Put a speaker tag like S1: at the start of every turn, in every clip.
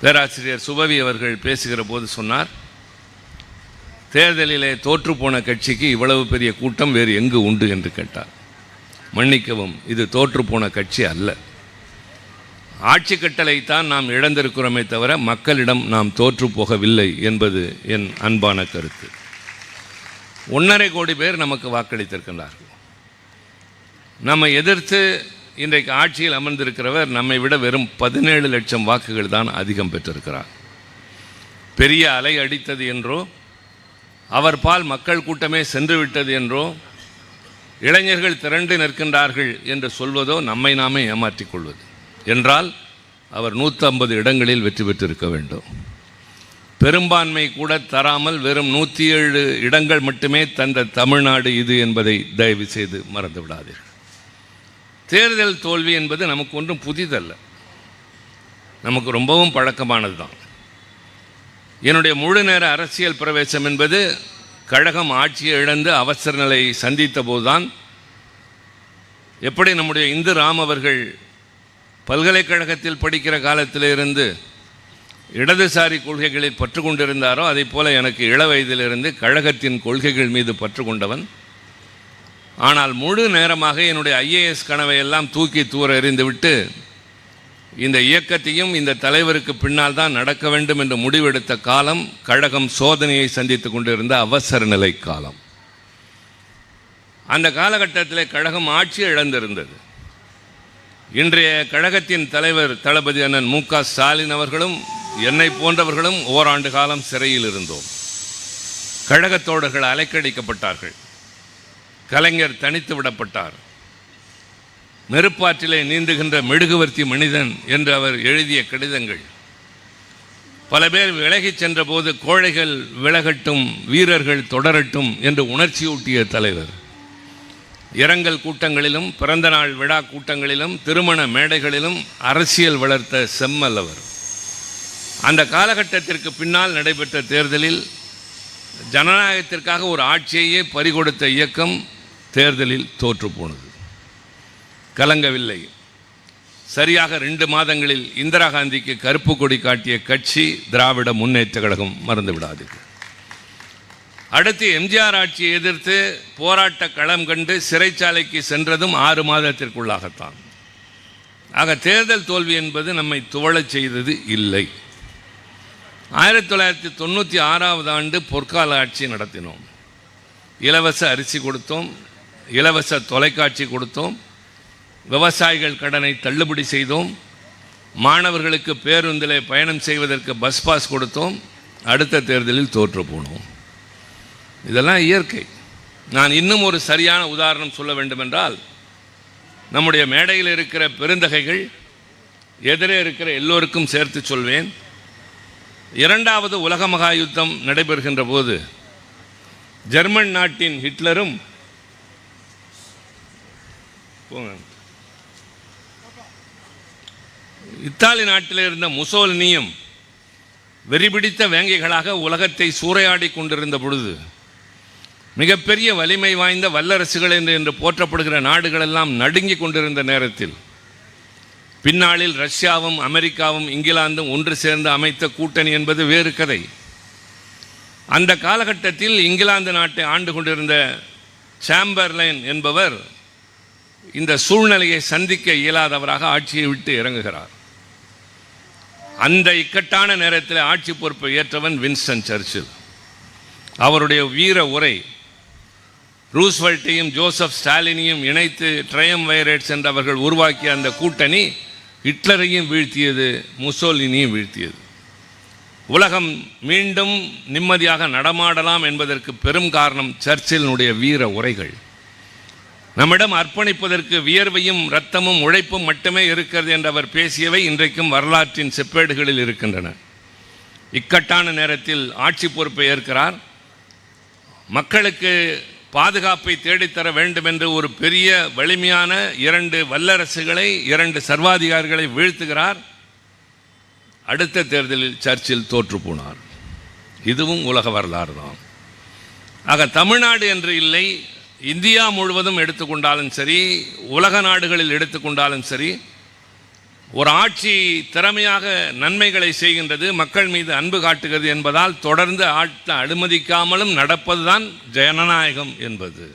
S1: பேராசிரியர் சுபவி அவர்கள் பேசுகிற போது சொன்னார், தேர்தலிலே தோற்றுப்போன கட்சிக்கு இவ்வளவு பெரிய கூட்டம் வேறு எங்கு உண்டு என்று கேட்டார். மன்னிக்கவும், இது தோற்றுப்போன கட்சி அல்ல. ஆட்சி கட்டளைத்தான் நாம் இழந்திருக்கிறோமே தவிர மக்களிடம் நாம் தோற்று போகவில்லை என்பது என் அன்பான கருத்து. 1.5 கோடி பேர் நமக்கு வாக்களித்திருக்கின்றார்கள். நம்மை எதிர்த்து இன்றைக்கு ஆட்சியில் அமர்ந்திருக்கிறவர் நம்மை விட வெறும் 17 லட்சம் வாக்குகள் தான் அதிகம் பெற்றிருக்கிறார். பெரிய அலை அடித்தது என்றோ, அவர் பால் மக்கள் கூட்டமே சென்று விட்டது என்றோ, இளைஞர்கள் திரண்டு நிற்கின்றார்கள் என்று சொல்வதோ நம்மை நாமே ஏமாற்றிக் கொள்வது. என்றால் அவர் 150 இடங்களில் வெற்றி பெற்றிருக்க வேண்டும். பெரும்பான்மை கூட தராமல் வெறும் 107 இடங்கள் மட்டுமே தந்த தமிழ்நாடு இது என்பதை தயவு செய்து மறந்து விடாதீர்கள். தேர்தல் தோல்வி என்பது நமக்கு ஒன்றும் புதிதல்ல, நமக்கு ரொம்பவும் பழக்கமானது தான். என்னுடைய முழு நேர அரசியல் பிரவேசம் என்பது கழகம் ஆட்சியை இழந்து அவசர நிலை சந்தித்த போதுதான். எப்படி நம்முடைய இந்து ராம் அவர்கள் பல்கலைக்கழகத்தில் படிக்கிற காலத்திலிருந்து இடதுசாரி கொள்கைகளில் பற்று கொண்டிருந்தாரோ, அதை போல எனக்கு இள வயதிலிருந்து கழகத்தின் கொள்கைகள் மீது பற்று கொண்டவன். ஆனால் முழு நேரமாக என்னுடைய ஐஏஎஸ் கனவை எல்லாம் தூக்கி தூர எறிந்துவிட்டு இந்த இயக்கத்தையும் இந்த தலைவருக்கு பின்னால் தான் நடக்க வேண்டும் என்று முடிவெடுத்த காலம் கழகம் சோதனையை சந்தித்து கொண்டிருந்த அவசர நிலை காலம். அந்த காலகட்டத்தில் கழகம் ஆட்சி இழந்திருந்தது. இன்றைய கழகத்தின் தலைவர் தளபதி அண்ணன் மு.க. ஸ்டாலின் அவர்களும் என்னை போன்றவர்களும் ஓராண்டு காலம் சிறையில் இருந்தோம். கழகத்தோடர்கள் அலைக்கழிக்கப்பட்டார்கள். கலைஞர் தனித்து விடப்பட்டார். நெருப்பாற்றிலே நீந்துகின்ற மெழுகுவர்த்தி மனிதன் என்று அவர் எழுதிய கடிதங்கள். பல பேர் விலகிச் சென்ற போது கோழைகள் விலகட்டும், வீரர்கள் தொடரட்டும் என்று உணர்ச்சியூட்டிய தலைவர். இரங்கல் கூட்டங்களிலும் பிறந்த நாள் விழா கூட்டங்களிலும் திருமண மேடைகளிலும் அரசியல் வளர்த்த செம்மல் அவர். அந்த காலகட்டத்திற்கு பின்னால் நடைபெற்ற தேர்தலில் ஜனநாயகத்திற்காக ஒரு ஆட்சியையே பறிகொடுத்த இயக்கம் தேர்தலில் தோற்று போனது. கலங்கவில்லை. சரியாக 2 மாதங்களில் இந்திரா காந்திக்கு கருப்பு கொடி காட்டிய கட்சி திராவிட முன்னேற்ற கழகம், மறந்து விடாதீர்கள். அடுத்து எம்ஜிஆர் ஆட்சியை எதிர்த்து போராட்ட களம் கண்டு சிறைச்சாலைக்கு சென்றதும் 6 மாதத்திற்குள்ளாகத்தான். ஆக தேர்தல் தோல்வி என்பது நம்மை துவளச் செய்தது இல்லை. 1996ஆம் ஆண்டு பொற்கால ஆட்சி நடத்தினோம். இலவச அரிசி கொடுத்தோம், இலவச தொலைக்காட்சி கொடுத்தோம், விவசாயிகள் கடனை தள்ளுபடி செய்தோம், மாணவர்களுக்கு பேருந்திலே பயணம் செய்வதற்கு பஸ் பாஸ் கொடுத்தோம். அடுத்த தேர்தலில் தோற்று போனோம். இதெல்லாம் இயற்கை. நான் இன்னும் ஒரு சரியான உதாரணம் சொல்ல வேண்டுமென்றால், நம்முடைய மேடையில் இருக்கிற பெருந்தகைகள், எதிரே இருக்கிற எல்லோருக்கும் சேர்த்து சொல்வேன், 2வது உலக மகா யுத்தம் நடைபெறுகின்ற போது ஜெர்மன் நாட்டின் ஹிட்லரும் இத்தாலி நாட்டில் இருந்த முசோலினியும் வெறிபிடித்த வேங்கைகளாக உலகத்தை சூறையாடி கொண்டிருந்த பொழுது, மிகப்பெரிய வலிமை வாய்ந்த வல்லரசுகள் என்று போற்றப்படுகிற நாடுகளெல்லாம் நடுங்கி கொண்டிருந்த நேரத்தில், பின்னாளில் ரஷ்யாவும் அமெரிக்காவும் இங்கிலாந்தும் ஒன்று சேர்ந்து அமைத்த கூட்டணி என்பது வேறு கதை. அந்த காலகட்டத்தில் இங்கிலாந்து நாட்டை ஆண்டு கொண்டிருந்த சாம்பர்லைன் என்பவர் இந்த சூழ்நிலையை சந்திக்க இயலாதவராக ஆட்சியை விட்டு இறங்குகிறார். அந்த இக்கட்டான நேரத்தில் ஆட்சி பொறுப்பை ஏற்றவன் வின்ஸ்டன் சர்ச்சில். அவருடைய வீர உரை ரூஸ்வெல்ட்டையும் ஜோசப் ஸ்டாலினையும் இணைத்து ட்ரையம்வைரேட்ஸ் என்று அவர்கள் உருவாக்கிய அந்த கூட்டணி ஹிட்லரையும் வீழ்த்தியது, முசோலினியும் வீழ்த்தியது. உலகம் மீண்டும் நிம்மதியாக நடமாடலாம் என்பதற்கு பெரும் காரணம் சர்ச்சிலினுடைய வீர உரைகள். நம்மிடம் அர்ப்பணிப்பதற்கு வியர்வையும் இரத்தமும் உழைப்பும் மட்டுமே இருக்கிறது என்று அவர் பேசியவை இன்றைக்கும் வரலாற்றின் செப்பேடுகளில் இருக்கின்றன. இக்கட்டான நேரத்தில் ஆட்சி பொறுப்பை ஏற்கிறார். மக்களுக்கு பாதுகாப்பை தேடித்தர வேண்டும் என்று ஒரு பெரிய வலிமையான 2 வல்லரசுகளை, 2 சர்வாதிகாரிகளை வீழ்த்துகிறார். அடுத்த தேர்தலில் சர்ச்சில் தோற்று போனார். இதுவும் உலக வரலாறு தான். ஆக தமிழ்நாடு என்று இல்லை, இந்தியா முழுவதும் எடுத்துக்கொண்டாலும் சரி, உலக நாடுகளில் எடுத்துக்கொண்டாலும் சரி, ஒரு ஆட்சி திறமையாக நன்மைகளை செய்கின்றது, மக்கள் மீது அன்பு காட்டுகிறது என்பதால் தொடர்ந்து ஆட்சி அனுமதிக்காமலும் நடப்பதுதான் ஜனநாயகம் என்பது.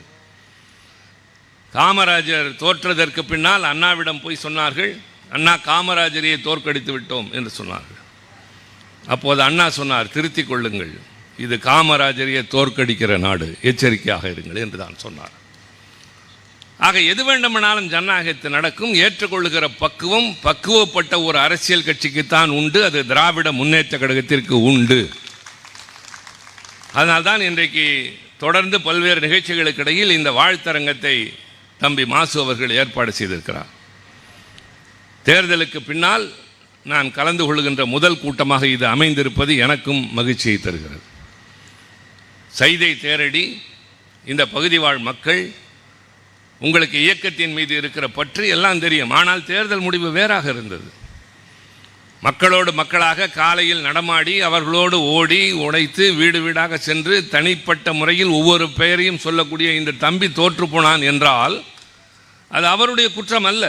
S1: காமராஜர் தோற்றதற்கு பின்னால் அண்ணாவிடம் போய் சொன்னார்கள், அண்ணா காமராஜரையே தோற்கடித்து விட்டோம் என்று சொன்னார்கள். அப்போது அண்ணா சொன்னார், திருத்திக் கொள்ளுங்கள், இது காமராஜரையே தோற்கடிக்கிற நாடு, எச்சரிக்கையாக இருங்கள் என்று தான் சொன்னார். ஆக எது வேண்டுமானாலும் ஜனநாயகத்தில் நடக்கும். ஏற்றுக்கொள்ளுகிற பக்குவப்பட்ட ஒரு அரசியல் கட்சிக்குத்தான் உண்டு, அது திராவிட முன்னேற்ற கழகத்திற்கு உண்டு. அதனால்தான் இன்றைக்கு தொடர்ந்து பல்வேறு நிகழ்ச்சிகளுக்கு இடையில் இந்த வாழ்த்தரங்கத்தை தம்பி மாசு அவர்கள் ஏற்பாடு செய்திருக்கிறார். தேர்தலுக்கு பின்னால் நான் கலந்து கொள்கின்ற முதல் கூட்டமாக இது அமைந்திருப்பது எனக்கும் மகிழ்ச்சியை தருகிறது. சைதை தேரடி இந்த பகுதி வாழ் மக்கள், உங்களுக்கு இயக்கத்தின் மீது இருக்கிற பற்று எல்லாம் தெரியும். ஆனால் தேர்தல் முடிவு வேறாக இருந்தது. மக்களோடு மக்களாக காலையில் நடமாடி அவர்களோடு ஓடி உடைத்து வீடு வீடாக சென்று தனிப்பட்ட முறையில் ஒவ்வொரு பெயரையும் சொல்லக்கூடிய இந்த தம்பி தோற்று போனான் என்றால் அது அவருடைய குற்றம் அல்ல.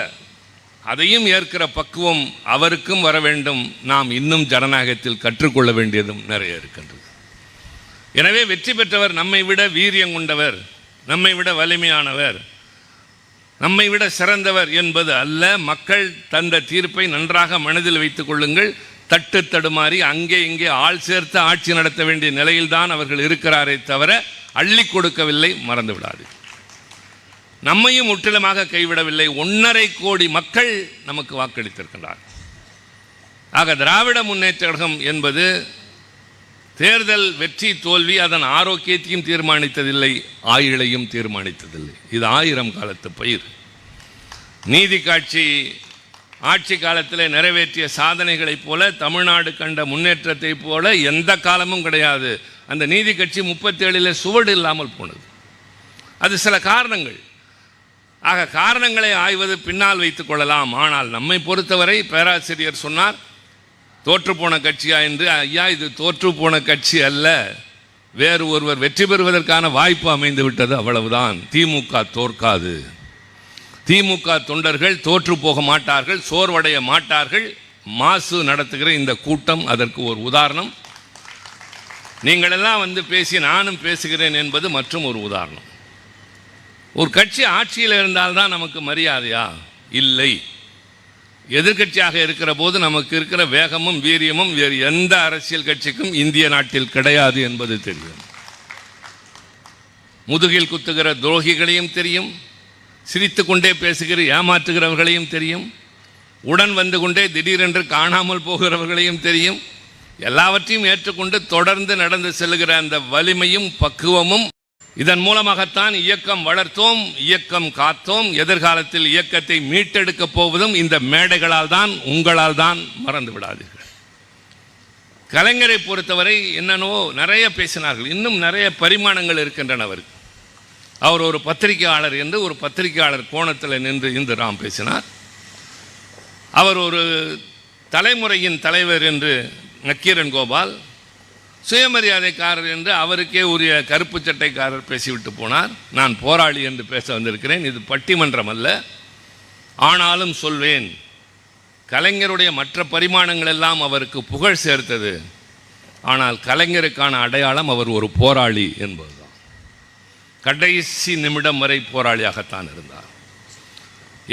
S1: அதையும் ஏற்கிற பக்குவம் அவருக்கும் வர வேண்டும். நாம் இன்னும் ஜனநாயகத்தில் கற்றுக்கொள்ள வேண்டியதும் நிறைய இருக்கின்றது. எனவே வெற்றி பெற்றவர் நம்மை விட வீரியம் கொண்டவர், நம்மை விட வலிமையானவர், நம்மை விட சிறந்தவர் என்பது அல்ல. மக்கள் தந்த தீர்ப்பை நன்றாக மனதில் வைத்துக் கொள்ளுங்கள். தட்டு தடுமாறி அங்கே இங்கே ஆள் சேர்த்து ஆட்சி நடத்த வேண்டிய நிலையில்தான் அவர்கள் இருக்கிறாரே தவிர அள்ளி கொடுக்கவில்லை, மறந்து விடாது. நம்மையும் முற்றிலுமாக கைவிடவில்லை. 1.5 கோடி மக்கள் நமக்கு வாக்களித்திருக்கிறார். ஆக திராவிட முன்னேற்ற கழகம் என்பது தேர்தல் வெற்றி தோல்வி அதன் ஆரோக்கியத்தையும் தீர்மானித்ததில்லை, ஆயுளையும் தீர்மானித்ததில்லை. இது 1000 காலத்து பயிர். நீதி காட்சி ஆட்சி காலத்தில் நிறைவேற்றிய சாதனைகளைப் போல, தமிழ்நாடு கண்ட முன்னேற்றத்தை போல எந்த காலமும் கிடையாது. அந்த நீதி கட்சி 37 சுவடு இல்லாமல் போனது. அது சில காரணங்கள். ஆக காரணங்களை ஆய்வது பின்னால் வைத்துக் கொள்ளலாம். ஆனால் நம்மை பொறுத்தவரை பேராசிரியர் சொன்னார், தோற்றுப்போன கட்சியா என்று. ஐயா, இது தோற்றுப்போன கட்சி அல்ல. வேறு ஒருவர் வெற்றி பெறுவதற்கான வாய்ப்பு அமைந்து விட்டது, அவ்வளவுதான். திமுக தோற்காது. திமுக தொண்டர்கள் தோற்று போக மாட்டார்கள், சோர்வடைய மாட்டார்கள். மாசு நடத்துகிற இந்த கூட்டம் அதற்கு ஒரு உதாரணம். நீங்கள் எல்லாம் வந்து பேசி நானும் பேசுகிறேன் என்பது மற்றும் ஒரு உதாரணம். ஒரு கட்சி ஆட்சியில் இருந்தால்தான் நமக்கு மரியாதையா? இல்லை. எதிர்கட்சியாக இருக்கிற போது நமக்கு இருக்கிற வேகமும் வீரியமும் வேறு எந்த அரசியல் கட்சிக்கும் இந்திய நாட்டில் கிடையாது என்பது தெரியும். முதுகில் குத்துகிற துரோகிகளையும் தெரியும், சிரித்து கொண்டே பேசுகிற ஏமாற்றுகிறவர்களையும் தெரியும், உடன் வந்து கொண்டே திடீரென்று காணாமல் போகிறவர்களையும் தெரியும். எல்லாவற்றையும் ஏற்றுக்கொண்டு தொடர்ந்து நடந்து செல்லுகிற அந்த வலிமையும் பக்குவமும், இதன் மூலமாகத்தான் இயக்கம் வளர்த்தோம், இயக்கம் காத்தோம். எதிர்காலத்தில் இயக்கத்தை மீட்டெடுக்கப் போவதும் இந்த மேடைகளால் தான், உங்களால் தான். மறந்து விடாதீர்கள். கலைஞரை பொறுத்தவரை என்னென்னவோ நிறைய பேசினார்கள். இன்னும் நிறைய பரிமாணங்கள் இருக்கின்றன அவருக்கு. அவர் ஒரு பத்திரிகையாளர் என்று ஒரு பத்திரிகையாளர் கோணத்தில் நின்று இன்று ராம் பேசினார். அவர் ஒரு தலைமுறையின் தலைவர் என்று நக்கீரன் கோபால், சுயமரியாதைக்காரர் என்று அவருக்கே உரிய கருப்பு சட்டைக்காரர் பேசிவிட்டு போனார். நான் போராளி என்று பேச வந்திருக்கிறேன். இது பட்டிமன்றம் அல்ல. ஆனாலும் சொல்வேன், கலைஞருடைய மற்ற பரிமாணங்கள் எல்லாம் அவருக்கு புகழ் சேர்த்தது. ஆனால் கலைஞருக்கான அடையாளம் அவர் ஒரு போராளி என்பதுதான். கடைசி நிமிடம் வரை போராளியாகத்தான் இருந்தார்.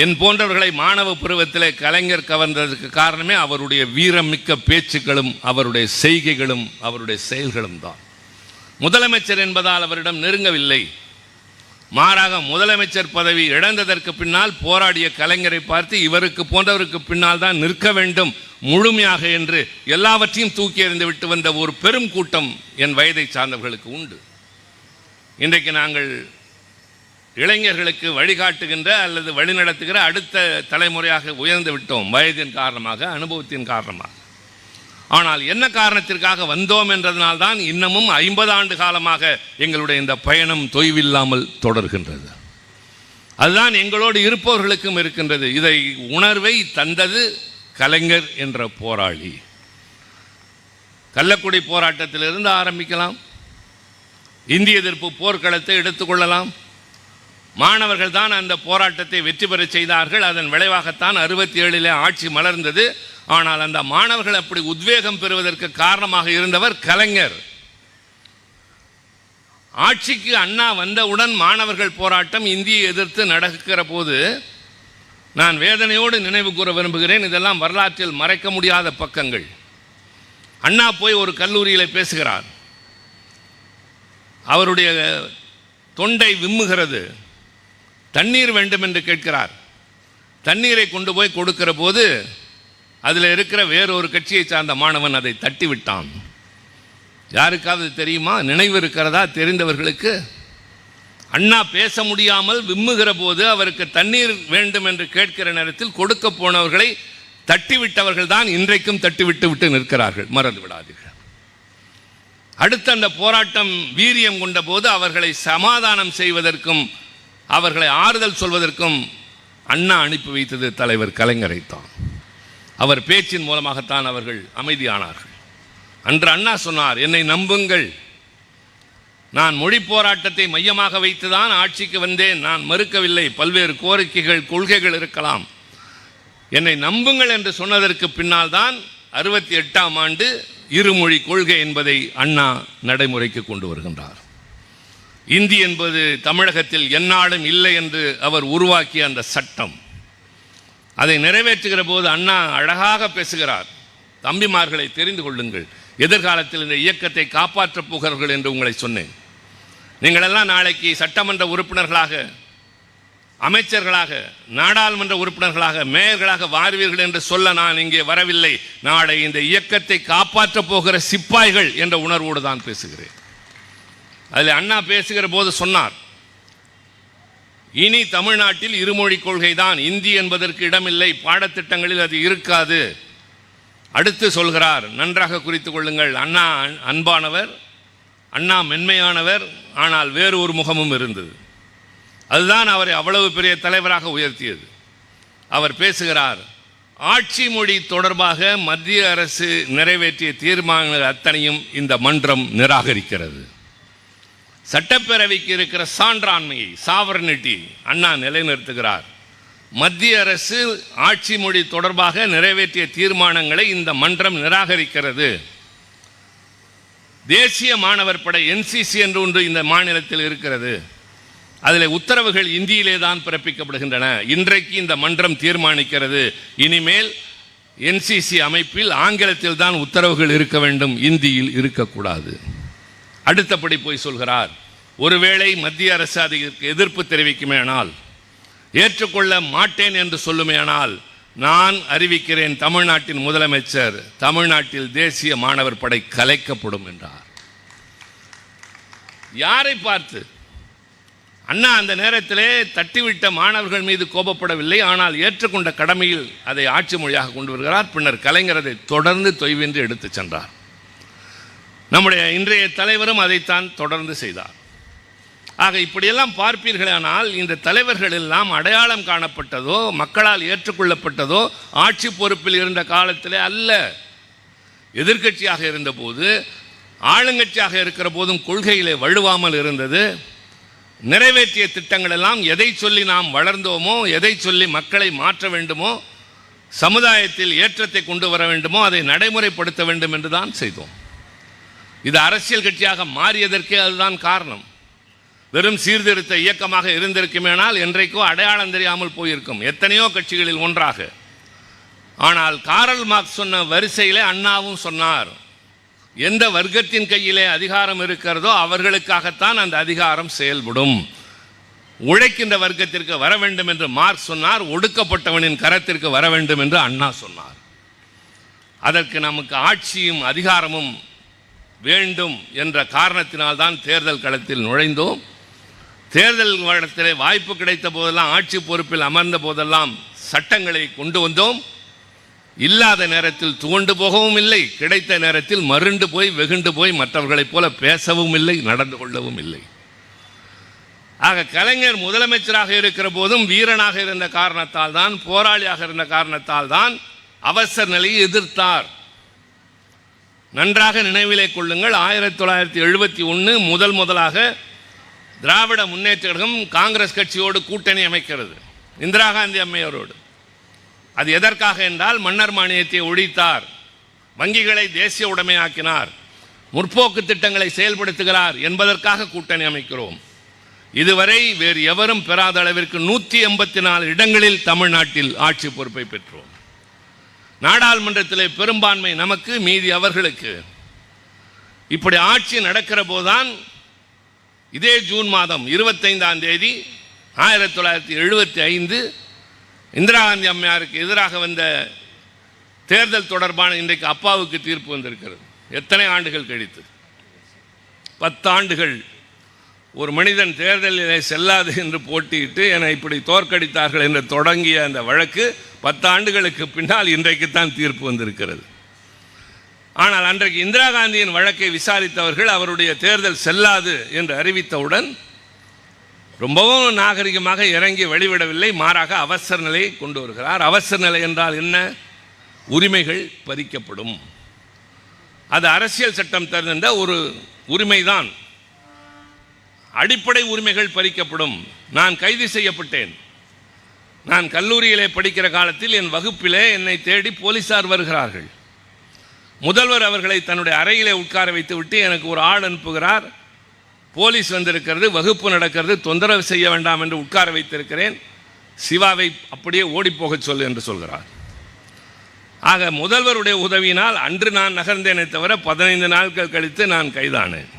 S1: என் போன்றவர்களை மாணவ பருவத்திலே கலைஞர் கவர்ந்ததற்கு காரணமே அவருடைய வீரமிக்க பேச்சுக்களும் அவருடைய செய்கைகளும் அவருடைய செயல்களும் தான். முதலமைச்சர் என்பதால் அவரிடம் நெருங்கவில்லை. மாறாக முதலமைச்சர் பதவி இழந்ததற்கு பின்னால் போராடிய கலைஞரை பார்த்து இவருக்கு போன்றவருக்கு பின்னால் தான் நிற்க வேண்டும் முழுமையாக என்று எல்லாவற்றையும் தூக்கி எறிந்து விட்டு வந்த ஒரு பெரும் கூட்டம் என் வயதை சார்ந்தவர்களுக்கு உண்டு. இன்றைக்கு நாங்கள் இளைஞர்களுக்கு வழிகாட்டுகின்ற அல்லது வழிநடத்துகிற அடுத்த தலைமுறையாக உயர்ந்து விட்டோம், வயதின் காரணமாக, அனுபவத்தின் காரணமாக. ஆனால் என்ன காரணத்திற்காக வந்தோம் என்றதனால்தான் இன்னமும் 50 ஆண்டு காலமாக எங்களுடைய இந்த பயணம் தொய்வில்லாமல் தொடர்கின்றது. அதுதான் எங்களோடு இருப்பவர்களுக்கும் இருக்கின்றது. இதை உணர்வை தந்தது கலைஞர் என்ற போராளி. கள்ளக்குடி போராட்டத்திலிருந்து ஆரம்பிக்கலாம், இந்திய எதிர்ப்பு போர்க்களத்தை எடுத்துக்கொள்ளலாம், மாணவர்கள் தான் அந்த போராட்டத்தை வெற்றி பெற செய்தார்கள். அதன் விளைவாகத்தான் 67 ஆட்சி மலர்ந்தது. ஆனால் அந்த மாணவர்கள் அப்படி உத்வேகம் பெறுவதற்கு காரணமாக இருந்தவர் கலைஞர். ஆட்சிக்கு அண்ணா வந்தவுடன் மாணவர்கள் போராட்டம் இந்தியை எதிர்த்து நடக்கிற போது நான் வேதனையோடு நினைவு கூற விரும்புகிறேன். இதெல்லாம் வரலாற்றில் மறைக்க முடியாத பக்கங்கள். அண்ணா போய் ஒரு கல்லூரியில் பேசுகிறார். அவருடைய தொண்டை விம்முகிறது. தண்ணீர் வேண்டும் என்று கேட்கிறார். தண்ணீரை கொண்டு போய் கொடுக்கிற போது அதில் இருக்கிற வேறொரு கட்சியை சார்ந்த மாணவன் அதை தட்டிவிட்டான். யாருக்காவது தெரியுமா? நினைவு இருக்கிறதா தெரிந்தவர்களுக்கு? அண்ணா பேச முடியாமல் விம்முகிற போது அவருக்கு தண்ணீர் வேண்டும் என்று கேட்கிற நேரத்தில் கொடுக்க போனவர்களை தட்டிவிட்டவர்கள் தான் இன்றைக்கும் தட்டிவிட்டு நிற்கிறார்கள். மறந்து விடாதீர்கள். அடுத்த அந்த போராட்டம் வீரியம் கொண்ட போது அவர்களை சமாதானம் செய்வதற்கும் அவர்களை ஆறுதல் சொல்வதற்கும் அண்ணா அனுப்பி வைத்தது தலைவர் கலைஞரைத்தான். அவர் பேச்சின் மூலமாகத்தான் அவர்கள் அமைதியானார்கள். அன்று அண்ணா சொன்னார், என்னை நம்புங்கள், நான் மொழி போராட்டத்தை மையமாக வைத்துதான் ஆட்சிக்கு வந்தேன், நான் மறுக்கவில்லை. பல்வேறு கோரிக்கைகள் கொள்கைகள் இருக்கலாம், என்னை நம்புங்கள் என்று சொன்னதற்கு பின்னால் தான் 68ஆம் ஆண்டு இருமொழி கொள்கை என்பதை அண்ணா நடைமுறைக்கு கொண்டு வருகின்றார். இந்தி என்பது தமிழகத்தில் எந்நாளும் இல்லை என்று அவர் உருவாக்கிய அந்த சட்டம், அதை நிறைவேற்றுகிற போது அண்ணா அழகாக பேசுகிறார். தம்பிமார்களை தெரிந்து கொள்ளுங்கள், எதிர்காலத்தில் இந்த இயக்கத்தை காப்பாற்றப் போகிறார்கள் என்று உங்களை சொன்னேன். நீங்களெல்லாம் நாளைக்கு சட்டமன்ற உறுப்பினர்களாக, அமைச்சர்களாக, நாடாளுமன்ற உறுப்பினர்களாக, மேயர்களாக வாருவீர்கள் என்று சொல்ல நான் இங்கே வரவில்லை. நாளை இந்த இயக்கத்தை காப்பாற்றப் போகிற சிப்பாய்கள் என்ற உணர்வோடு தான் பேசுகிறேன். அதில் அண்ணா பேசுகிற போது சொன்னார், இனி தமிழ்நாட்டில் இருமொழி கொள்கை தான், இந்தி என்பதற்கு இடமில்லை, பாடத்திட்டங்களில் அது இருக்காது. அடுத்து சொல்கிறார், நன்றாக குறித்து கொள்ளுங்கள், அண்ணா அன்பானவர், அண்ணா மென்மையானவர், ஆனால் வேறு ஒரு முகமும் இருந்தது. அதுதான் அவரை அவ்வளவு பெரிய தலைவராக உயர்த்தியது. அவர் பேசுகிறார், ஆட்சி மொழி தொடர்பாக மத்திய அரசு நிறைவேற்றிய தீர்மானங்கள் அத்தனையும் இந்த மன்றம் நிராகரிக்கிறது. சட்டப்பேரவைக்கு இருக்கிற சான்றாண்மையை, சாவர்னிட்டி அண்ணா நிலைநிறுத்துகிறார். மத்திய அரசு ஆட்சி மொழி தொடர்பாக நிறைவேற்றிய தீர்மானங்களை இந்த மன்றம் நிராகரிக்கிறது. தேசிய மாணவர் படை என்சிசி என்று ஒன்று இந்த மாநிலத்தில் இருக்கிறது. அதில் உத்தரவுகள் இந்தியிலே தான் பிறப்பிக்கப்படுகின்றன. இன்றைக்கு இந்த மன்றம் தீர்மானிக்கிறது, இனிமேல் என்சிசி அமைப்பில் ஆங்கிலத்தில் தான் உத்தரவுகள் இருக்க வேண்டும், இந்தியில் இருக்கக்கூடாது. அடுத்தபடி போய் சொல்கிறார், ஒருவேளை மத்திய அரசு அதற்கு எதிர்ப்பு தெரிவிக்குமேயானால், ஏற்றுக்கொள்ள மாட்டேன் என்று சொல்லுமேயானால், நான் அறிவிக்கிறேன், தமிழ்நாட்டின் முதலமைச்சர், தமிழ்நாட்டில் தேசிய மாணவர் படை கலைக்கப்படும் என்றார். யாரை பார்த்து? அண்ணா அந்த நேரத்திலே தட்டிவிட்ட மாணவர்கள் மீது கோபப்படவில்லை, ஆனால் ஏற்றுக்கொண்ட கடமையில் அதை ஆட்சி மொழியாக கொண்டு வருகிறார். பின்னர் கலைஞர் அதை தொடர்ந்து தொய்வின்றி எடுத்து சென்றார். நம்முடைய இன்றைய தலைவரும் அதைத்தான் தொடர்ந்து செய்தார். ஆக இப்படியெல்லாம் பார்ப்பீர்களானால் இந்த தலைவர்கள் எல்லாம் அடையாளம் காணப்பட்டதோ மக்களால் ஏற்றுக்கொள்ளப்பட்டதோ ஆட்சி பொறுப்பில் இருந்த காலத்திலே அல்ல. எதிர்க்கட்சியாக இருந்தபோது, ஆளுங்கட்சியாக இருக்கிற போதும் கொள்கையிலே வழுவாமல் இருந்தது. நிறைவேற்றிய திட்டங்கள் எல்லாம் எதை சொல்லி நாம் வளர்ந்தோமோ, எதை சொல்லி மக்களை மாற்ற வேண்டுமோ, சமுதாயத்தில் ஏற்றத்தை கொண்டு வர வேண்டுமோ அதை நடைமுறைப்படுத்த வேண்டும் என்று தான் செய்தோம். இது அரசியல் கட்சியாக மாறியதற்கே அதுதான் காரணம். வெறும் சீர்திருத்த இயக்கமாக இருந்திருக்குமேனால் என்றைக்கோ அடையாளம் தெரியாமல் போயிருக்கும், எத்தனையோ கட்சிகளில் ஒன்றாக. ஆனால் காரல் மார்க்ஸ் சொன்ன வரிசையிலே அண்ணாவும் சொன்னார், எந்த வர்க்கத்தின் கையிலே அதிகாரம் இருக்கிறதோ அவர்களுக்காகத்தான் அந்த அதிகாரம் செயல்படும். உழைக்கின்ற வர்க்கத்திற்கு வர வேண்டும் என்று மார்க்ஸ் சொன்னார், ஒடுக்கப்பட்டவனின் கரத்திற்கு வர வேண்டும் என்று அண்ணா சொன்னார். அதற்கு நமக்கு ஆட்சியும் அதிகாரமும் வேண்டும் என்ற காரணத்தினால்தான் தேர்தல் களத்தில் நுழைந்தோம். தேர்தல் களத்திலே வாய்ப்பு கிடைத்த போதெல்லாம், ஆட்சி பொறுப்பில் அமர்ந்த போதெல்லாம் சட்டங்களை கொண்டு வந்தோம். இல்லாத நேரத்தில் துவண்டு போகவும் இல்லை, கிடைத்த நேரத்தில் மருண்டு போய் வெகுண்டு போய் மற்றவர்களைப் போல பேசவும் இல்லை, நடந்து கொள்ளவும் இல்லை. ஆக கலைஞர் முதலமைச்சராக இருக்கிற போதும் வீரனாக இருந்த காரணத்தால் தான், போராளியாக இருந்த காரணத்தால் தான் அவசர நிலையை எதிர்த்தார். நன்றாக நினைவிலே கொள்ளுங்கள், 1971 முதலாக திராவிட முன்னேற்ற கழகம் காங்கிரஸ் கட்சியோடு கூட்டணி அமைக்கிறது, இந்திரா காந்தி அம்மையாரோடு. அது எதற்காக என்றால் மன்னர் மானியத்தை ஒழித்தார், வங்கிகளை தேசிய உடைமையாக்கினார், முற்போக்கு திட்டங்களை செயல்படுத்துகிறார் என்பதற்காக கூட்டணி அமைக்கிறோம். இதுவரை வேறு எவரும் பெறாத அளவிற்கு 184 இடங்களில் தமிழ்நாட்டில் ஆட்சி பொறுப்பை பெற்றோம். நாடாளுமன்றத்தில் பெரும்பான்மை நமக்கு, மீதி அவர்களுக்கு. இப்படி ஆட்சி நடக்கிற போதுதான் இதே ஜூன் மாதம் 25ஆம் தேதி 1975 இந்திரா காந்தி அம்மையாருக்கு எதிராக வந்த தேர்தல் தொடர்பான இன்றைக்கு அப்பாவுக்கு தீர்ப்பு வந்திருக்கிறது. எத்தனை ஆண்டுகள் கழித்து? 10 ஆண்டுகள். ஒரு மனிதன் தேர்தலில் செல்லாது என்று போட்டியிட்டு என்னை இப்படி தோற்கடித்தார்கள் என்று தொடங்கிய அந்த வழக்கு 10 ஆண்டுகளுக்கு பின்னால் இன்றைக்குத்தான் தீர்ப்பு வந்திருக்கிறது. ஆனால் அன்றைக்கு இந்திரா காந்தியின் வழக்கை விசாரித்தவர்கள் அவருடைய தேர்தல் செல்லாது என்று அறிவித்தவுடன் ரொம்பவும் நாகரிகமாக இறங்கி வெளிவிடவில்லை, மாறாக அவசர நிலையை கொண்டு வருகிறார். அவசர நிலை என்றால் என்ன? உரிமைகள் பறிக்கப்படும். அது அரசியல் சட்டம் தருகின்ற ஒரு உரிமைதான். அடிப்படை உரிமைகள் பறிக்கப்படும். நான் கைது செய்யப்பட்டேன். நான் கல்லூரியிலே படிக்கிற காலத்தில் என் வகுப்பிலே என்னை தேடி போலீசார் வருகிறார்கள். முதல்வர் அவர்களை தன்னுடைய அறையிலே உட்கார வைத்து விட்டு எனக்கு ஒரு ஆள் அனுப்புகிறார். போலீஸ் வந்திருக்கிறது, வகுப்பு நடக்கிறது, தொந்தரவு செய்ய வேண்டாம் என்று உட்கார வைத்திருக்கிறேன், சிவாவை அப்படியே ஓடிப்போக சொல் என்று சொல்கிறார். ஆக முதல்வருடைய உதவியினால் அன்று நான் நகர்ந்தேனே தவிர 15 நாட்கள் கழித்து நான் கைதானேன்.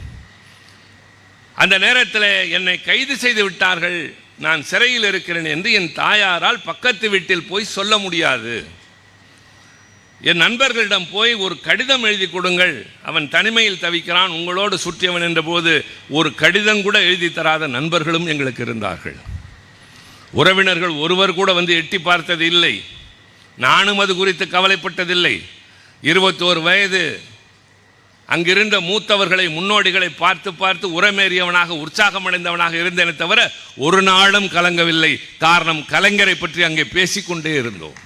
S1: அந்த நேரத்தில் என்னை கைது செய்து விட்டார்கள், நான் சிறையில் இருக்கிறேன் என்று என் தாயாரால் பக்கத்து வீட்டில் போய் சொல்ல முடியாது. என் நண்பர்களிடம் போய் ஒரு கடிதம் எழுதி கொடுங்கள், அவன் தனிமையில் தவிக்கிறான், உங்களோடு சுற்றியவன் என்ற போது ஒரு கடிதம் கூட எழுதி தராத நண்பர்களும் எங்களுக்கு இருந்தார்கள். உறவினர்கள் ஒருவர் கூட வந்து எட்டி பார்த்தது இல்லை. நானும் அது குறித்து கவலைப்பட்டதில்லை. 21 வயது அங்கிருந்த மூத்தவர்களை, முன்னோடிகளை பார்த்து பார்த்து உரமேறியவனாக, உற்சாகமடைந்தவனாக இருந்தேனே தவிர ஒரு நாளும் கலங்கவில்லை. காரணம், கலைஞரை பற்றி அங்கே பேசிக்கொண்டே இருந்தோம்.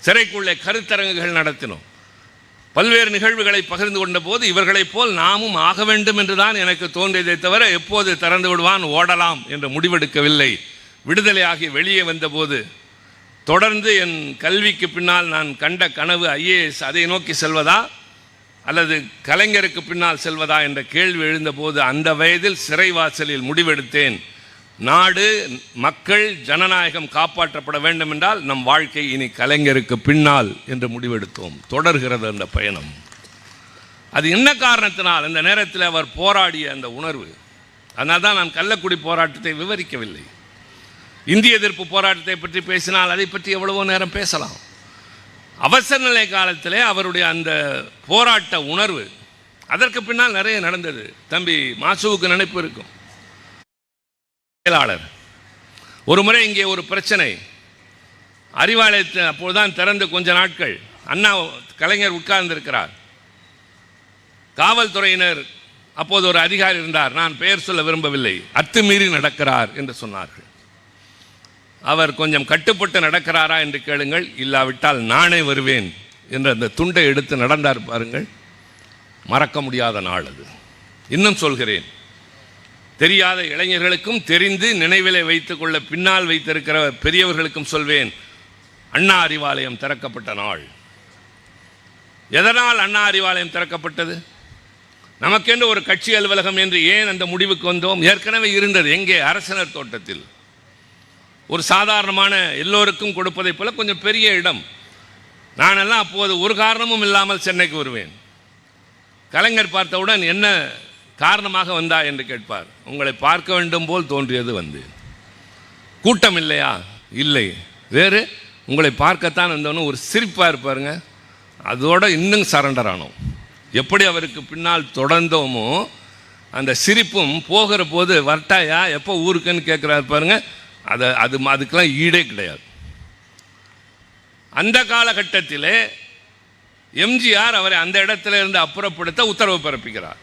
S1: சிறைக்குள்ளே கருத்தரங்குகள் நடத்தினோம். பல்வேறு நிகழ்வுகளை பகிர்ந்து கொண்ட போது இவர்களைப் போல் நாமும் ஆக வேண்டும் என்றுதான் எனக்கு தோன்றியதை தவிர எப்போது திறந்து விடுவான், ஓடலாம் என்ற முடிவெடுக்கவில்லை. விடுதலையாகி வெளியே வந்தபோது தொடர்ந்து என் கல்விக்கு பின்னால் நான் கண்ட கனவு IAS, அதை நோக்கி செல்வதா அல்லது கலைஞருக்கு பின்னால் செல்வதா என்ற கேள்வி எழுந்தபோது அந்த வயதில் சிறைவாசலில் முடிவெடுத்தேன். நாடு, மக்கள், ஜனநாயகம் காப்பாற்றப்பட வேண்டும் என்றால் நம் வாழ்க்கை இனி கலைஞருக்கு பின்னால் என்று முடிவெடுத்தோம். தொடர்கிறது அந்த பயணம். அது என்ன காரணத்தினால்? அந்த நேரத்தில் அவர் போராடிய அந்த உணர்வு. அதனால் தான் நான் கள்ளக்குடி போராட்டத்தை விவரிக்கவில்லை. இந்திய எதிர்ப்பு போராட்டத்தை பற்றி பேசினால் அதை பற்றி எவ்வளவோ நேரம் பேசலாம். அவசர நிலை காலத்திலே அவருடைய அந்த போராட்ட உணர்வு, அதற்கு பின்னால் நிறைய நடந்தது. தம்பி மாசுவுக்கு நினைப்பு இருக்கும். செயலாளர் ஒரு முறை இங்கே ஒரு பிரச்சனை, அறிவாலயத்தை அப்போதுதான் திறந்து கொஞ்ச நாட்கள் அண்ணா கலைஞர் உட்கார்ந்திருக்கிறார். காவல்துறையினர் அப்போது ஒரு அதிகாரி இருந்தார், நான் பெயர் சொல்ல விரும்பவில்லை, அத்துமீறி நடக்கிறார் என்று சொன்னார்கள். அவர் கொஞ்சம் கட்டுப்பட்டு நடக்கிறாரா என்று கேளுங்கள், இல்லாவிட்டால் நானே வருவேன் என்று அந்த துண்டை எடுத்து நடந்தார் பாருங்கள். மறக்க முடியாத நாள் அது. இன்னும் சொல்கிறேன், தெரியாத இளைஞர்களுக்கும் தெரிந்து நினைவிலை வைத்துக்கொள்ள பின்னால் வைத்திருக்கிற பெரியவர்களுக்கும் சொல்வேன், அண்ணா அறிவாலயம் திறக்கப்பட்ட நாள். எதனால் அண்ணா அறிவாலயம் திறக்கப்பட்டது? நமக்கென்று ஒரு கட்சி அலுவலகம் என்று ஏன் அந்த முடிவுக்கு வந்தோம்? ஏற்கனவே இருந்தது. எங்கே? அரசினர் தோட்டத்தில். ஒரு சாதாரணமான எல்லோருக்கும் கொடுப்பதை போல கொஞ்சம் பெரிய இடம். நானெல்லாம் அப்போது ஒரு காரணமும் இல்லாமல் சென்னைக்கு வருவேன். கலைஞர் பார்த்தவுடன் என்ன காரணமாக வந்தா என்று கேட்பார். உங்களை பார்க்க வேண்டும் போல் தோன்றியது வந்தேன். கூட்டம் இல்லையா? இல்லை. வேறு? உங்களை பார்க்கத்தான் வந்தோன்னு ஒரு சிரிப்பாக இருப்பாருங்க. அதோட இன்னும் சரண்டர் ஆனோம். எப்படி அவருக்கு பின்னால் தொடர்ந்தோமோ அந்த சிரிப்பும் போகிற போது வரட்டாயா எப்போ ஊருக்குன்னு கேட்குறாரு பாருங்க. அதுக்கெல்லாம் ஈடே கிடையாது. அந்த காலகட்டத்திலே எம்ஜிஆர் அவரை அந்த இடத்துல இருந்து அப்புறப்படுத்த உத்தரவு பிறப்பிக்கிறார்.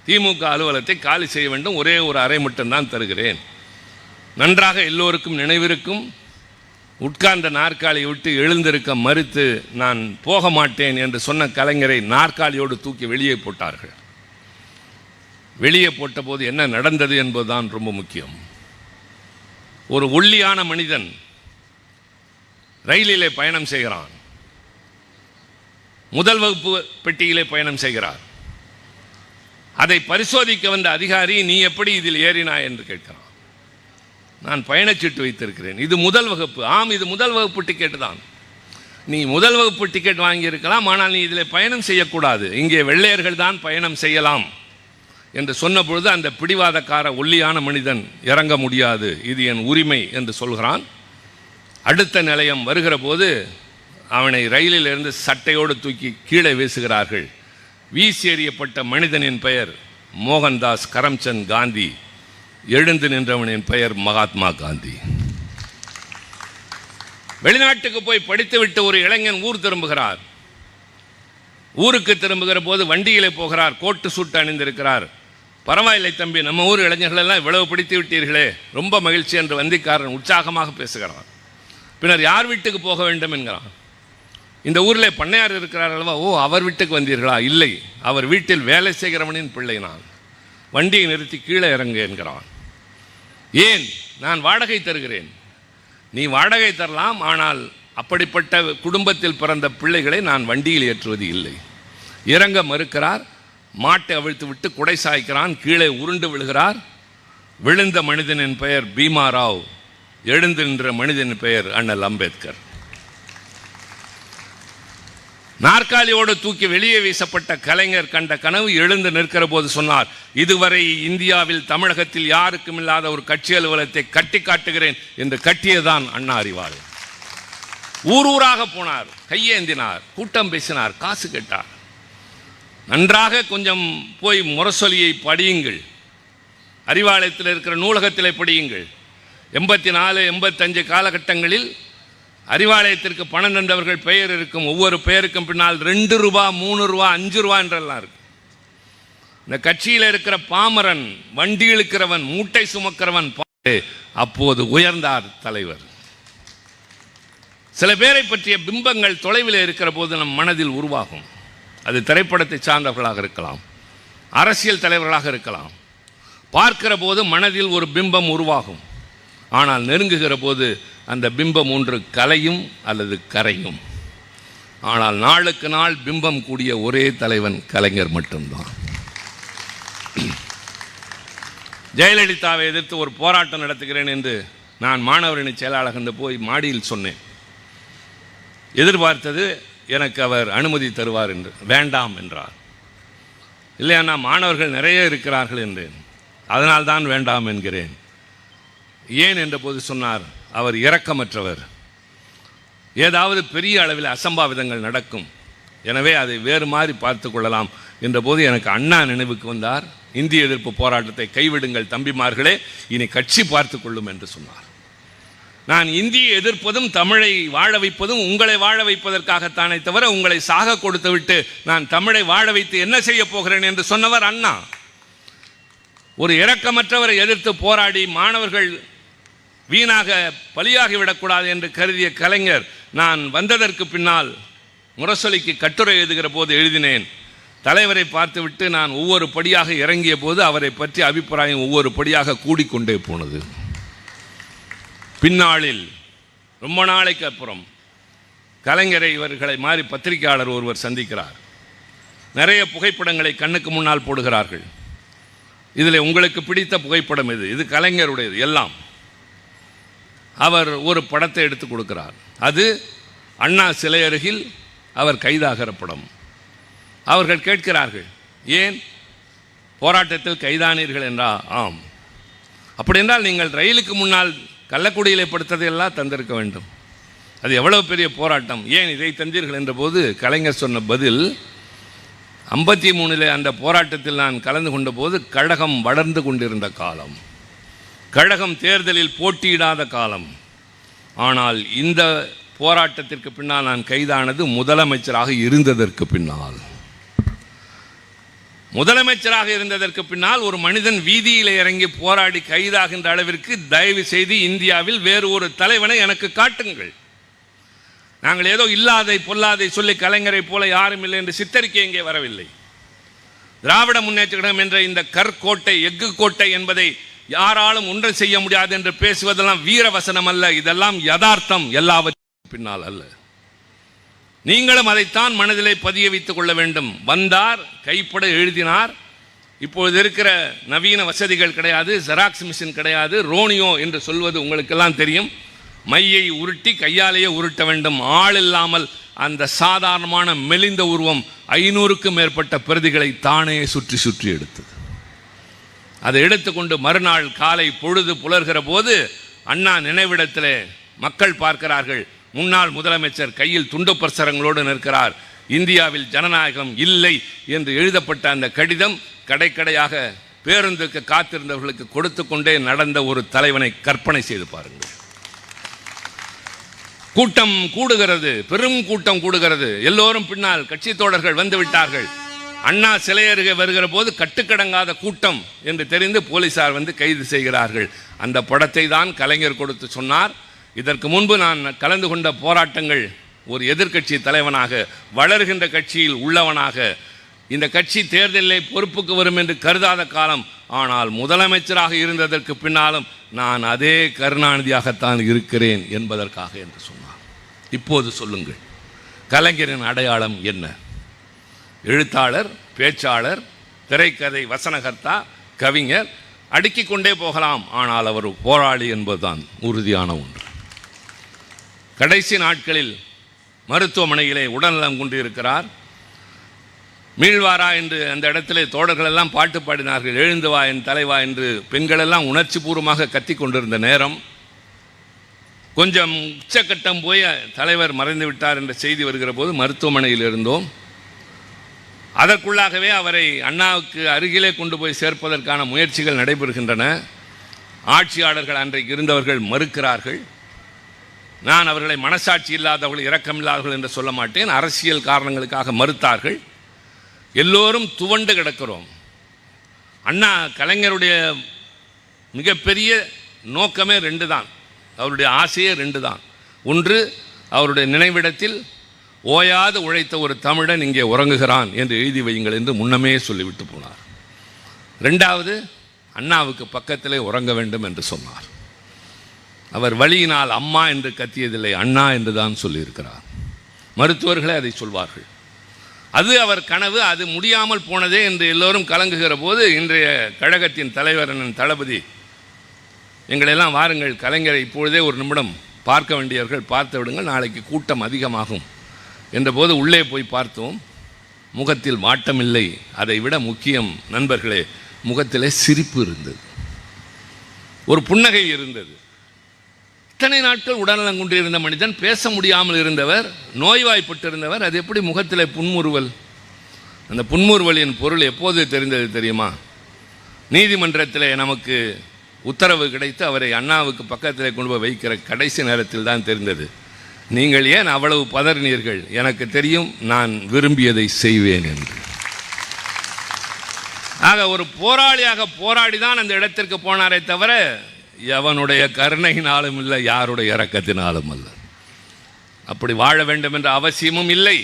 S1: திமுக அலுவலகத்தை காலி செய்ய வேண்டும், ஒரே ஒரு அறை மட்டும்தான் தருகிறேன். நன்றாக எல்லோருக்கும் நினைவிருக்கும், உட்கார்ந்த நாற்காலியை விட்டு எழுந்திருக்க மறுத்து நான் போக மாட்டேன் என்று சொன்ன கலைஞரை நாற்காலியோடு தூக்கி வெளியே போட்டார்கள். வெளியே போட்டபோது என்ன நடந்தது என்பதுதான் ரொம்ப முக்கியம். ஒரு ஒல்லியான மனிதன் ரயிலிலே பயணம் செய்கிறான். முதல் வகுப்பு பெட்டியிலே பயணம் செய்கிறார். அதை பரிசோதிக்க வந்த அதிகாரி, நீ எப்படி இதில் ஏறினாய் என்று கேட்கிறான். நான் பயணச்சீட்டு வைத்திருக்கிறேன். இது முதல் வகுப்பு. ஆம், இது முதல் வகுப்பு டிக்கெட் தான். நீ முதல் வகுப்பு டிக்கெட் வாங்கியிருக்கலாம், ஆனால் நீ இதில் பயணம் செய்யக்கூடாது. இங்கே வெள்ளையர்கள் தான் பயணம் செய்யலாம் என்று சொன்ன பொழுது அந்த பிடிவாதக்கார ஒல்லியான மனிதன் இறங்க முடியாது, இது என் உரிமை என்று சொல்கிறான். அடுத்த நிலையம் வருகிற போது அவனை ரயிலில் இருந்து சட்டையோடு தூக்கி கீழே வீசுகிறார்கள். வீசி எறியப்பட்ட மனிதனின் பெயர் மோகன்தாஸ் கரம்சந்த் காந்தி. எழுந்து நின்றவனின் பெயர் மகாத்மா காந்தி. வெளிநாட்டுக்கு போய் படித்துவிட்டு ஒரு இளைஞன் ஊர் திரும்புகிறார். ஊருக்கு திரும்புகிற போது வண்டியிலே போகிறார். கோட்டு சூட்டு அணிந்திருக்கிறார். பரவாயில்லை தம்பி, நம்ம ஊர் இளைஞர்கள் எல்லாம் இவ்வளவு பிடித்து விட்டீர்களே, ரொம்ப மகிழ்ச்சி என்று வந்திக்காரன் உற்சாகமாக பேசுகிறான். பின்னர் யார் வீட்டுக்கு போக வேண்டும் என்கிறான். இந்த ஊரில் பண்ணையார் இருக்கிறார் அல்லவா? ஓ, அவர் வீட்டுக்கு வந்தீர்களா? இல்லை, அவர் வீட்டில் வேலை செய்கிறவனின் பிள்ளை நான். வண்டியை நிறுத்தி கீழே இறங்கு என்கிறான். ஏன்? நான் வாடகை தருகிறேன். நீ வாடகை தரலாம், ஆனால் அப்படிப்பட்ட குடும்பத்தில் பிறந்த பிள்ளைகளை நான் வண்டியில் ஏற்றுவது இல்லை. இறங்க மறுக்கிறார். மாட்டை அவிழ்த்து விட்டு குடை சாய்க்கிறான். கீழே உருண்டு விழுகிறார். விழுந்த மனிதனின் பெயர் பீமா ராவ். எழுந்து நின்ற மனிதனின் பெயர் அண்ணல் அம்பேத்கர். நாற்காலியோடு தூக்கி வெளியே வீசப்பட்ட கலைஞர் கண்ட கனவு எழுந்து நிற்கிற போது சொன்னார், இதுவரை இந்தியாவில் தமிழகத்தில் யாருக்கும் இல்லாத ஒரு கட்சி அலுவலகத்தை கட்டி காட்டுகிறேன் என்று கட்டியதான் அண்ணா அறிவாலயம். ஊர் ஊராக போனார், கையேந்தினார், கூட்டம் பேசினார், காசு கேட்டார். நன்றாக கொஞ்சம் போய் முரசொலியை படியுங்கள், அறிவாலயத்தில் இருக்கிற நூலகத்திலே படியுங்கள். 84, 85 காலகட்டங்களில் அறிவாலயத்திற்கு பணம் தந்தவர்கள் பெயர் இருக்கும். ஒவ்வொரு பெயருக்கும் பின்னால் 2 ரூபா, 3 ரூபா, 5 ரூபா என்றெல்லாம் இருக்கு. இந்த கட்சியில் இருக்கிற பாமரன், வண்டி இழுக்கிறவன், மூட்டை சுமக்கிறவன் அப்போது உயர்ந்தார் தலைவர். சில பேரை பற்றிய பிம்பங்கள் தொலைவில் இருக்கிற போது நம் மனதில் உருவாகும். அது திரைப்படத்தை சார்ந்தவர்களாக இருக்கலாம், அரசியல் தலைவர்களாக இருக்கலாம். பார்க்கிற போது மனதில் ஒரு பிம்பம் உருவாகும். ஆனால் நெருங்குகிற போது அந்த பிம்பம் ஒன்று கலையும் அல்லது கரையும். ஆனால் நாளுக்கு நாள் பிம்பம் கூடிய ஒரே தலைவன் கலைஞர் மட்டும்தான். ஜெயலலிதாவை எதிர்த்து ஒரு போராட்டம் நடத்துகிறேன் என்று நான் மாணவரணி செயலாளர் போய் மாடியில் சொன்னேன். எதிர்பார்த்தது எனக்கு அவர் அனுமதி தருவார் என்று. வேண்டாம் என்றார். இல்லையா, மாணவர்கள் நிறைய இருக்கிறார்கள் என்றேன். அதனால் தான் வேண்டாம் என்கிறேன். ஏன் என்ற போது சொன்னார், அவர் இரக்கமற்றவர், ஏதாவது பெரிய அளவில் அசம்பாவிதங்கள் நடக்கும், எனவே அதை வேறு மாதிரி பார்த்து கொள்ளலாம் என்ற போது எனக்கு அண்ணா நினைவுக்கு வந்தார். இந்திய எதிர்ப்பு போராட்டத்தை கைவிடுங்கள் தம்பிமார்களே, இனி கட்சி பார்த்து கொள்ளும் என்று சொன்னார். நான் இந்தியை எதிர்ப்பதும் தமிழை வாழ வைப்பதும் உங்களை வாழ வைப்பதற்காகத்தானே தவிர உங்களை சாக கொடுத்து விட்டு நான் தமிழை வாழ வைத்து என்ன செய்ய போகிறேன் என்று சொன்னவர் அண்ணா. ஒரு இரக்கமற்றவரை எதிர்த்து போராடி மாணவர்கள் வீணாக பலியாகிவிடக்கூடாது என்று கருதிய கலைஞர், நான் வந்ததற்கு பின்னால் முரசொலிக்கு கட்டுரை எழுதுகிற போது எழுதினேன், தலைவரை பார்த்துவிட்டு நான் ஒவ்வொரு படியாக இறங்கிய போது அவரை பற்றி அபிப்பிராயம் ஒவ்வொரு படியாக கூடிக்கொண்டே போனது. பின்னாளில் ரொம்ப நாளைக்கு அப்புறம் கலைஞரை இவர்களை மாறி பத்திரிகையாளர் ஒருவர் சந்திக்கிறார். நிறைய புகைப்படங்களை கண்ணுக்கு முன்னால் போடுகிறார்கள். இதில் உங்களுக்கு பிடித்த புகைப்படம் இது, இது கலைஞருடையது எல்லாம். அவர் ஒரு படத்தை எடுத்து கொடுக்கிறார். அது அண்ணா சிலை அருகில் அவர் கைதாகிற படம். அவர்கள் கேட்கிறார்கள், ஏன் போராட்டத்தில் கைதானீர்கள் என்றா? ஆம். அப்படி என்றால் நீங்கள் ரயிலுக்கு முன்னால் கள்ளக்குடியில் படுத்ததையெல்லாம் தந்திருக்க வேண்டும், அது எவ்வளவு பெரிய போராட்டம், ஏன் இதை தந்தீர்கள் என்ற போது கலைஞர் சொன்ன பதில், 53 அந்த போராட்டத்தில் நான் கலந்து கொண்ட போது கழகம் வளர்ந்து கொண்டிருந்த காலம், கழகம் தேர்தலில் போட்டியிடாத காலம். ஆனால் இந்த போராட்டத்திற்கு பின்னால் நான் கைதானது முதலமைச்சராக இருந்ததற்கு பின்னால். முதலமைச்சராக இருந்ததற்கு பின்னால் ஒரு மனிதன் வீதியில் இறங்கி போராடி கைதாகின்ற அளவிற்கு தயவு செய்து இந்தியாவில் வேறு ஒரு தலைவனை எனக்கு காட்டுங்கள். நாங்கள் ஏதோ இல்லாதை பொல்லாதை சொல்லி கலைஞரை போல யாரும் இல்லை என்று சித்தரிக்க இங்கே வரவில்லை. திராவிட முன்னேற்ற கழகம் என்ற இந்த கற்கோட்டை, எஃகு கோட்டை என்பதை யாராலும் ஒன்றும் செய்ய முடியாது என்று பேசுவதெல்லாம் வீரவசனம் அல்ல, இதெல்லாம் யதார்த்தம், எல்லாவற்றும் பின்னால் அல்ல. நீங்களும் அதைத்தான் மனதிலே பதிய வைத்துக் கொள்ள வேண்டும். வந்தார், கைப்பட எழுதினார். இப்பொழுது இருக்கிற நவீன வசதிகள் கிடையாது, ஜெராக்ஸ் மிஷின் கிடையாது, ரோனியோ என்று சொல்வது உங்களுக்கெல்லாம் தெரியும். மையை உருட்டி கையாலேயே உருட்ட வேண்டும். ஆள் இல்லாமல் அந்த சாதாரணமான மெலிந்த உருவம் 500க்கும் மேற்பட்ட பிரதிகளை தானே சுற்றி சுற்றி எடுத்தது. அதை எடுத்துக்கொண்டு மறுநாள் காலை பொழுது புலர்கிற போது அண்ணா நினைவிடத்திலே மக்கள் பார்க்கிறார்கள். முன்னாள் முதலமைச்சர் கையில் துண்டு பிரசுரங்களோடு நிற்கிறார். இந்தியாவில் ஜனநாயகம் இல்லை என்று எழுதப்பட்ட அந்த கடிதம் கடைக்கடையாக பேருந்துக்கு காத்திருந்தவர்களுக்கு கொடுத்து கொண்டே நடந்த ஒரு தலைவனை கற்பனை செய்து பாருங்கள். கூட்டம் கூடுகிறது, பெரும் கூட்டம் கூடுகிறது. எல்லோரும் பின்னால் கட்சி தோழர்கள் வந்து விட்டார்கள். அண்ணா சிலை அருகே வருகிற போது கட்டுக்கடங்காத கூட்டம் என்று தெரிந்து போலீசார் வந்து கைது செய்கிறார்கள். அந்த படத்தை தான் கலைஞர் கொடுத்து சொன்னார், இதற்கு முன்பு நான் கலந்து கொண்ட போராட்டங்கள் ஒரு எதிர்க்கட்சி தலைவனாக, வளர்கின்ற கட்சியில் உள்ளவனாக, இந்த கட்சி தேர்தலில் பொறுப்புக்கு வரும் என்று கருதாத காலம், ஆனால் முதலமைச்சராக இருந்ததற்கு பின்னாலும் நான் அதே கருணாநிதியாகத்தான் இருக்கிறேன் என்பதற்காக என்று சொன்னார். இப்போது சொல்லுங்கள், கலைஞரின் அடையாளம் என்ன? எழுத்தாளர், பேச்சாளர், திரைக்கதை வசனகர்த்தா, கவிஞர், அடுக்கிக் கொண்டே போகலாம். ஆனால் அவர் போராளி என்பதுதான் உறுதியான ஒன்று. கடைசி நாட்களில் மருத்துவமனையிலே உடல்நலம் கொண்டிருக்கிறார். மீள்வாரா என்று அந்த இடத்திலே தோழர்கள் எல்லாம் பாட்டு பாடினார்கள். எழுந்து வா என் தலைவா என்று பெண்களெல்லாம் உணர்ச்சி பூர்வமாக கத்தி கொண்டிருந்த நேரம், கொஞ்சம் உச்சக்கட்டம் போய் தலைவர் மறைந்து விட்டார் என்ற செய்தி வருகிற போது மருத்துவமனையில் இருந்தோம். அதற்குள்ளாகவே அவரை அண்ணாவுக்கு அருகிலே கொண்டு போய் சேர்ப்பதற்கான முயற்சிகள் நடைபெறுகின்றன. ஆட்சியாளர்கள் அன்றைக்கு இருந்தவர்கள் மறுக்கிறார்கள். நான் அவர்களை மனசாட்சி இல்லாதவர்கள், இரக்கமில்லாதவர்கள் என்று சொல்ல மாட்டேன், அரசியல் காரணங்களுக்காக மறுத்தார்கள். எல்லோரும் துவண்டு கிடக்கிறோம். அண்ணா கலைஞருடைய மிகப்பெரிய நோக்கமே 2 தான், அவருடைய ஆசையே 2 தான். ஒன்று, அவருடைய நினைவிடத்தில் ஓயாது உழைத்த ஒரு தமிழன் இங்கே உறங்குகிறான் என்று எழுதி வையுங்கள் என்று முன்னமே சொல்லிவிட்டு போனார். 2வது, அண்ணாவுக்கு பக்கத்திலே உறங்க வேண்டும் என்று சொன்னார். அவர் வழியினால் அம்மா என்று கத்தியதில்லை, அண்ணா என்று தான் சொல்லியிருக்கிறார். மருத்துவர்களே அதை சொல்வார்கள். அது அவர் கனவு, அது முடியாமல் போனதே என்று எல்லோரும் கலங்குகிற போது இன்றைய கழகத்தின் தலைவர் தளபதி எங்களெல்லாம் வாருங்கள், கலைஞரை இப்பொழுதே ஒரு நிமிடம் பார்க்க வேண்டியவர்கள் பார்த்து விடுங்கள், நாளைக்கு கூட்டம் அதிகமாகும் என்றபோது உள்ளே போய் பார்த்தோம். முகத்தில் வாட்டமில்லை. அதை விட முக்கியம் நண்பர்களே, முகத்திலே சிரிப்பு இருந்தது, ஒரு புன்னகை இருந்தது. இத்தனை நாட்கள் உடல்நலம் கொண்டிருந்த மனிதன், பேச முடியாமல் இருந்தவர், நோய்வாய்ப்பட்டிருந்தவர், அது எப்படி முகத்திலே புன்முறுவல்? அந்த புன்முறுவலின் பொருள் எப்போது தெரிந்தது தெரியுமா? நீதிமன்றத்தில் நமக்கு உத்தரவு கிடைத்து அவரை அண்ணாவுக்கு பக்கத்தில் கொண்டு போய் வைக்கிற கடைசி நேரத்தில் தான் தெரிந்தது. நீங்கள் ஏன் அவ்வளவு பதறினீர்கள்? எனக்கு தெரியும், நான் விரும்பியதை செய்வேன் என்று. ஆக ஒரு போராளியாக போராடி தான் அந்த இடத்திற்கு போனாரே தவிர எவனுடைய கருணையினாலும் இல்லை, யாருடைய இரக்கத்தினாலும் அல்ல. அப்படி வாழ வேண்டும் என்ற அவசியமும் இல்லை.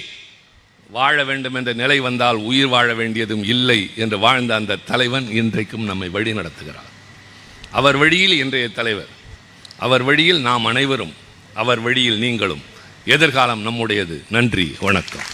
S1: வாழ வேண்டும் என்ற நிலை வந்தால் உயிர் வாழ வேண்டியதும் இல்லை என்று வாழ்ந்த அந்த தலைவன் இன்றைக்கும் நம்மை வழி நடத்துகிறார். அவர் வழியில் இன்றைய தலைவர், அவர் வழியில் நாம் அனைவரும், அவர் வழியில் நீங்களும். எதிர்காலம் நம்முடையது. நன்றி, வணக்கம்.